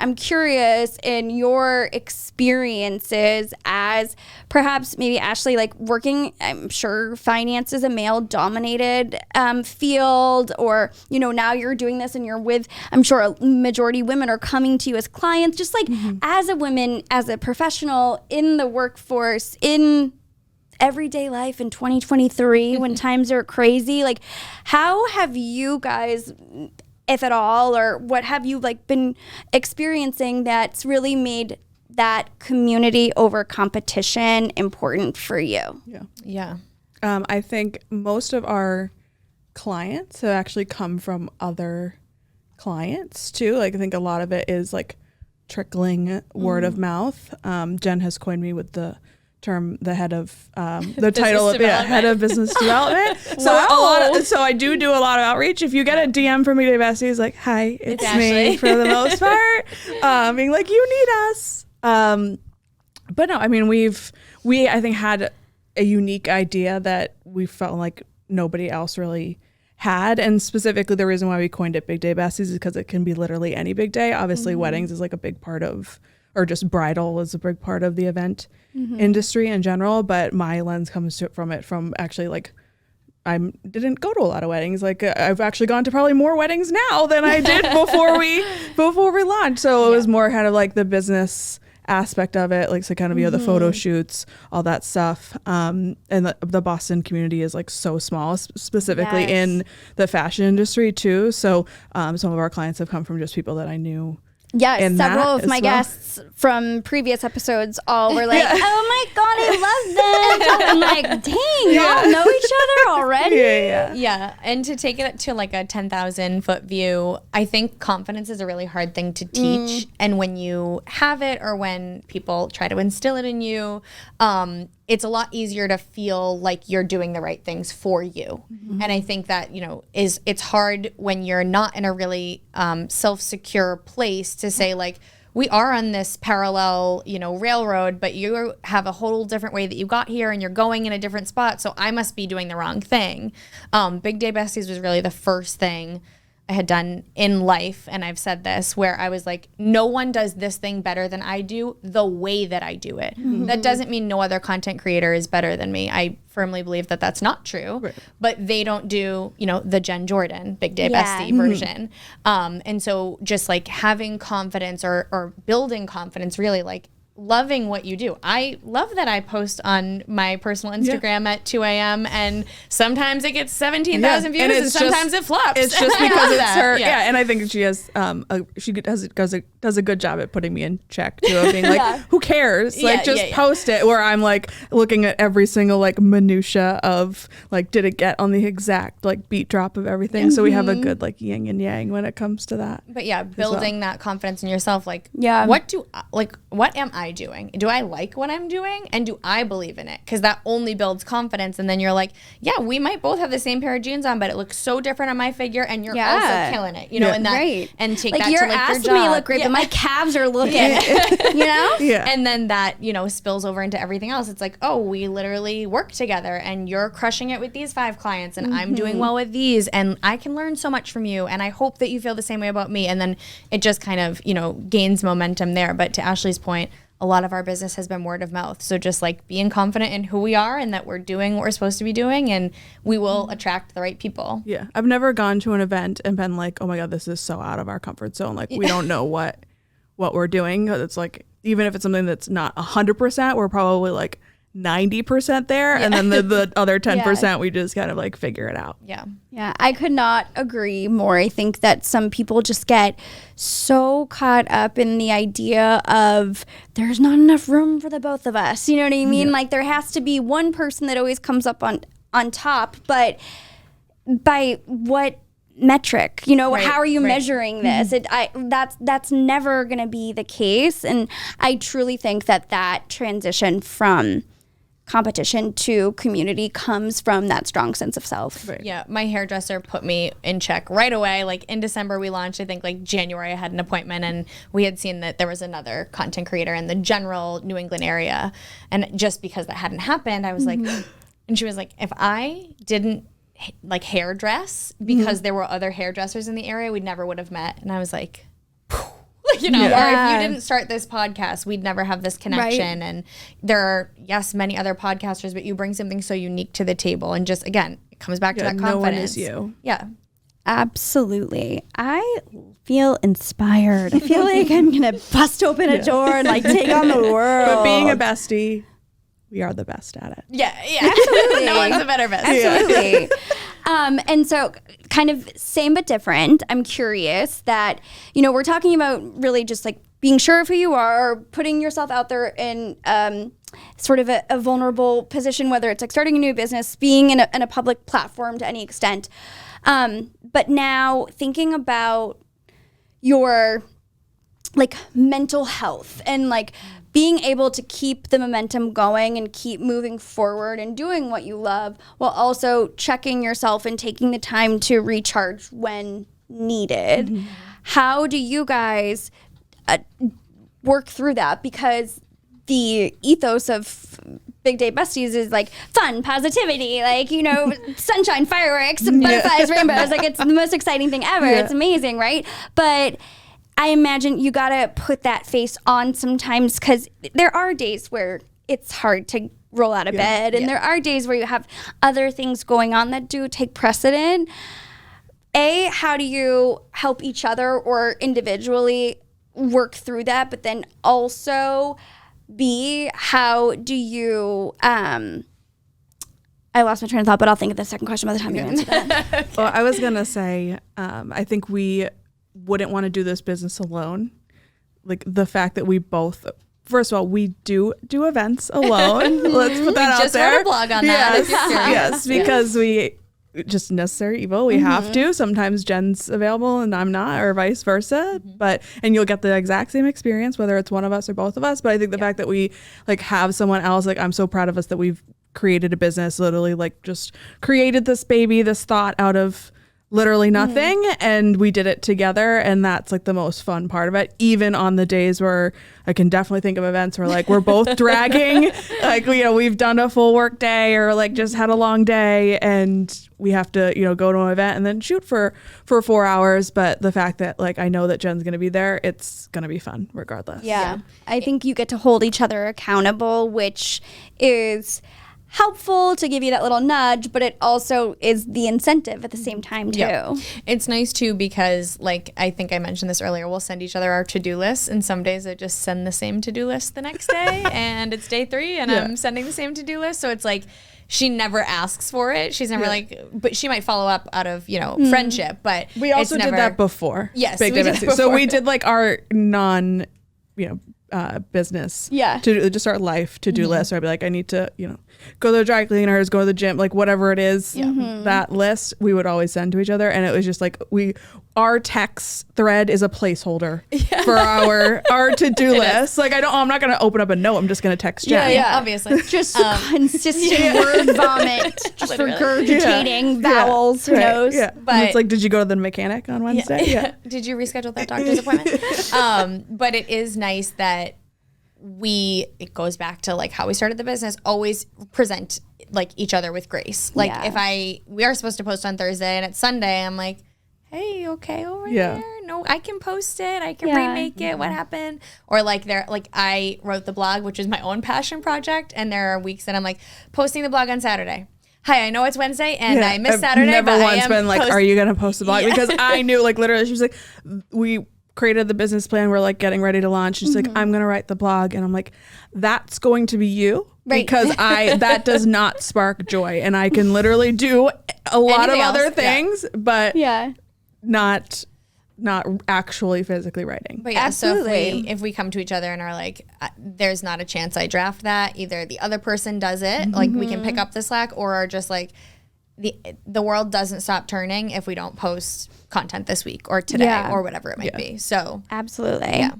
I'm curious in your experiences as perhaps maybe Ashley, like working, I'm sure finance is a male dominated field, or, you know, now you're doing this and you're with, I'm sure a majority women are coming to you as clients, just like as a woman, as a professional in the workforce, in everyday life in 2023 when times are crazy. Like, how have you guys, if at all, or what have you like been experiencing that's really made that community over competition important for you? Yeah. I think most of our clients have actually come from other clients too. Like, I think a lot of it is like trickling word of mouth. Jen has coined me with the term, the head of the title of head of business development. So I do a lot of outreach. If you get a DM from me, Besties, like, hi, it's me for the most part, being like, you need us. But no, I mean, we I think had a unique idea that we felt like nobody else really had, and specifically the reason why we coined it Big Day Besties is because it can be literally any big day. Obviously, weddings is like a big part of, or just bridal is a big part of the event industry in general. But my lens comes from actually like, I didn't go to a lot of weddings. Like, I've actually gone to probably more weddings now than I did before we launched. So it was more kind of like the business aspect of it, like, so kind of, you know, the photo shoots, all that stuff. And the Boston community is like so small, specifically in the fashion industry too. So some of our clients have come from just people that I knew. Yes, several of my guests from previous episodes all were like, oh my God, I love them. I'm like, dang, y'all know each other already? Yeah. And to take it to like a 10,000 foot view, I think confidence is a really hard thing to teach. And when you have it, or when people try to instill it in you, it's a lot easier to feel like you're doing the right things for you. And I think that, you know, it's hard when you're not in a really self-secure place to say, like, we are on this parallel, you know, railroad, but you have a whole different way that you got here and you're going in a different spot, so I must be doing the wrong thing. Big Day Besties was really the first thing I had done in life, and I've said this, where I was like, no one does this thing better than I do the way that I do it. That doesn't mean no other content creator is better than me. I firmly believe that that's not true, but they don't do, you know, the Jen Jordan Big Day Bestie version. And so just like having confidence or building confidence, really like loving what you do. I love that I post on my personal Instagram at 2 a.m. and sometimes it gets 17,000 views and sometimes it flops. It's just because it's her. Yeah. And I think she has she does a good job at putting me in check too, of being like, who cares? Like, just post it, where I'm like looking at every single like minutia of like, did it get on the exact like beat drop of everything? So we have a good like yin and yang when it comes to that. But yeah, building that confidence in yourself, like, what am I doing? Do I like what I'm doing? And do I believe in it? Because that only builds confidence. And then you're like, yeah, we might both have the same pair of jeans on, but it looks so different on my figure, and you're also killing it, you know, and that, and take like that to like your ass job. May look great, but my calves are looking, you know? And then that, you know, spills over into everything else. It's like, oh, we literally work together, and you're crushing it with these 5 clients, and I'm doing well with these, and I can learn so much from you, and I hope that you feel the same way about me. And then it just kind of, you know, gains momentum there. But to Ashley's point, a lot of our business has been word of mouth. So just like being confident in who we are and that we're doing what we're supposed to be doing, and we will attract the right people. Yeah. I've never gone to an event and been like, oh my God, this is so out of our comfort zone. Like, we don't know what we're doing. It's like, even if it's something that's not 100%, we're probably like 90% there. And then the other 10%, we just kind of like figure it out. Yeah, I could not agree more. I think that some people just get so caught up in the idea of there's not enough room for the both of us. You know what I mean? Like, there has to be one person that always comes up on top, but by what metric? You know, how are you measuring this? That's never going to be the case. And I truly think that transition from competition to community comes from that strong sense of self. Yeah, my hairdresser put me in check right away. Like, in December we launched. I think like January I had an appointment, and we had seen that there was another content creator in the general New England area, and just because that hadn't happened, I was like, and she was like, if I didn't like hairdress because there were other hairdressers in the area, we never would have met. And I was like, you know, or if Yeah. you didn't start this podcast, we'd never have this connection. And there are, yes, many other podcasters, but you bring something so unique to the table. And just, again, it comes back to that confidence. No one is you. Yeah. Absolutely. I feel inspired. I feel like I'm going to bust open a door and like take on the world. But being a bestie, we are the best at it. Yeah. Absolutely. No one's a better bestie. Absolutely. And so kind of same but different. I'm curious that, you know, we're talking about really just like being sure of who you are, or putting yourself out there in sort of a vulnerable position, whether it's like starting a new business, being in a public platform to any extent. But now thinking about your like mental health and like being able to keep the momentum going and keep moving forward and doing what you love while also checking yourself and taking the time to recharge when needed. Mm-hmm. How do you guys work through that? Because the ethos of Big Day Besties is like fun, positivity, like, you know, sunshine, fireworks, butterflies, rainbows. Like, it's the most exciting thing ever. Yeah. It's amazing, right? But I imagine you got to put that face on sometimes, because there are days where it's hard to roll out of bed. And there are days where you have other things going on that do take precedent. A, how do you help each other or individually work through that? But then also, B, how do you, I lost my train of thought, but I'll think of the second question by the time you answer that. Okay. Well, I was going to say, I think we wouldn't want to do this business alone. Like the fact that we both, first of all, we do events alone. Let's put that out just there. Just wrote a blog on that. Yes, because we just necessary evil. We have to. Sometimes Jen's available and I'm not, or vice versa. And you'll get the exact same experience, whether it's one of us or both of us. But I think the fact that we like have someone else, like I'm so proud of us that we've created a business, literally like just created this baby, this thought out of literally nothing, and we did it together, and that's like the most fun part of it. Even on the days where I can definitely think of events where like we're both dragging, like, you know, we've done a full work day or like just had a long day and we have to, you know, go to an event and then shoot for 4 hours. But the fact that like I know that Jen's gonna be there, it's gonna be fun regardless. Yeah. I think you get to hold each other accountable, which is helpful to give you that little nudge, but it also is the incentive at the same time too. Yeah. It's nice too, because like I think I mentioned this earlier, we'll send each other our to-do lists, and some days I just send the same to-do list the next day and it's day 3 and I'm sending the same to-do list. So it's like she never asks for it. She's never like, but she might follow up out of, you know, friendship, but we also did that before. Yes, we did before. So we did like our non, you know, business to just our life to-do list. So I'd be like, I need to, you know, go to the dry cleaners, go to the gym, like whatever it is, that list we would always send to each other. And it was just like our text thread is a placeholder for our to-do list. Like I'm not going to open up a note. I'm just going to text Jen. Yeah, obviously. Just consistent word vomit, just regurgitating vowels, who knows. Yeah. But it's like, did you go to the mechanic on Wednesday? Yeah. Did you reschedule that doctor's appointment? But it is nice that it goes back to like how we started the business, always present like each other with grace. Like if we are supposed to post on Thursday and it's Sunday, I'm like, hey, you okay over there? No, I can post it. I can remake it. What happened? Or like I wrote the blog, which is my own passion project. And there are weeks that I'm like posting the blog on Saturday. Hi, I know it's Wednesday and I missed Saturday. Never once been like, are you going to post the blog? Because I knew like literally she was like, we created the business plan. We're like getting ready to launch. She's like, I'm going to write the blog. And I'm like, that's going to be you. Right. Because that does not spark joy. And I can literally do a lot of other things, but not actually physically writing. But yeah, absolutely. So if we come to each other and are like, there's not a chance I draft that, either the other person does it, like we can pick up the slack, or are just like, the world doesn't stop turning if we don't post content this week or today or whatever it might be. So absolutely. Yeah.